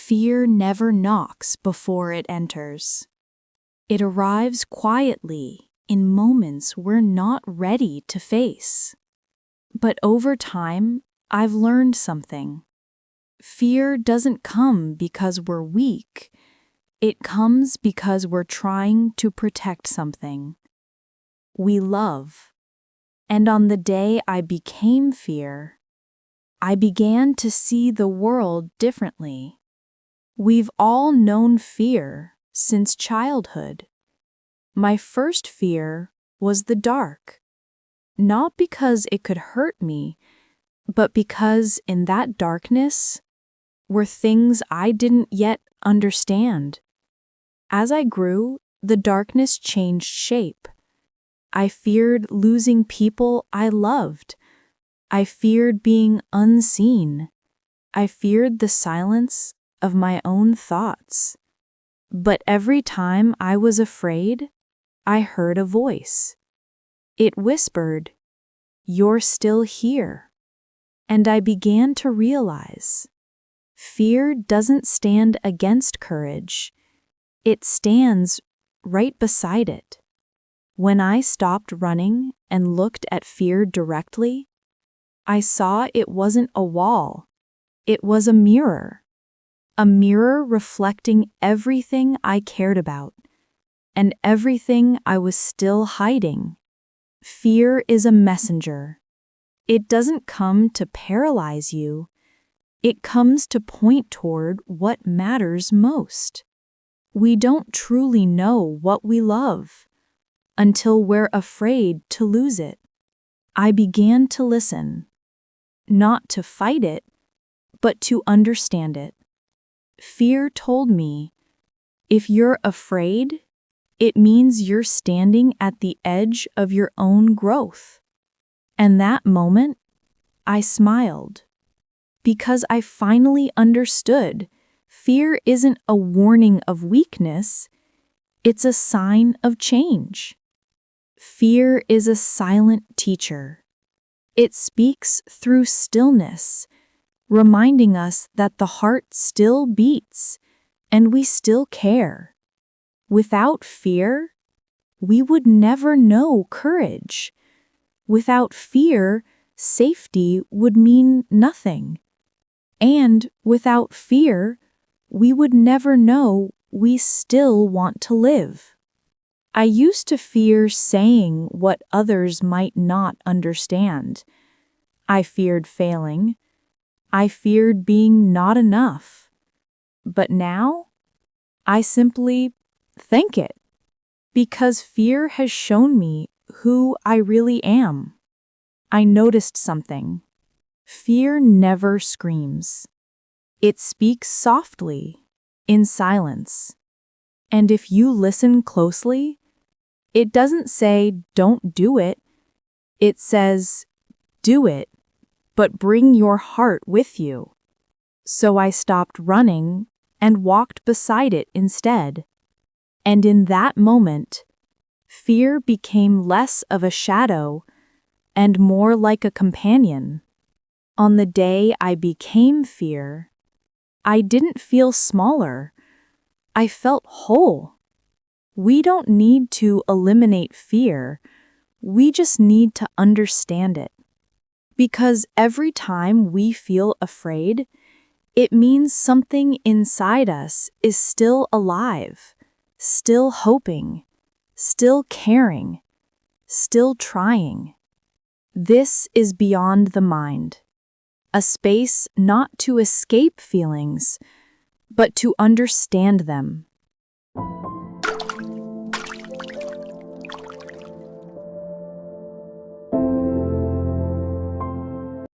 Fear never knocks before it enters. It arrives quietly in moments we're not ready to face. But over time, I've learned something. Fear doesn't come because we're weak. It comes because we're trying to protect something we love. And on the day I became fear, I began to see the world differently. We've all known fear since childhood. My first fear was the dark, not because it could hurt me, but because in that darkness were things I didn't yet understand. As I grew, the darkness changed shape. I feared losing people I loved. I feared being unseen. I feared the silence of my own thoughts. But every time I was afraid, I heard a voice. It whispered, "You're still here." And I began to realize, fear doesn't stand against courage. It stands right beside it. When I stopped running and looked at fear directly, I saw it wasn't a wall. It was a mirror reflecting everything I cared about and everything I was still hiding. Fear is a messenger. It doesn't come to paralyze you. It comes to point toward what matters most. We don't truly know what we love until we're afraid to lose it. I began to listen, not to fight it, but to understand it. Fear told me, if you're afraid, it means you're standing at the edge of your own growth. And that moment, I smiled, because I finally understood fear isn't a warning of weakness, it's a sign of change. Fear is a silent teacher. It speaks through stillness, reminding us that the heart still beats and we still care. Without fear, we would never know courage. Without fear, safety would mean nothing. And without fear, we would never know we still want to live. I used to fear saying what others might not understand. I feared failing. I feared being not enough. But now, I simply thank it, because fear has shown me who I really am. I noticed something. Fear never screams. It speaks softly, in silence. And if you listen closely, it doesn't say, "Don't do it." It says, "Do it, but bring your heart with you." So I stopped running and walked beside it instead. And in that moment, fear became less of a shadow and more like a companion. On the day I became fear, I didn't feel smaller. I felt whole. We don't need to eliminate fear. We just need to understand it. Because every time we feel afraid, it means something inside us is still alive, still hoping, still caring, still trying. This is beyond the mind, a space not to escape feelings, but to understand them.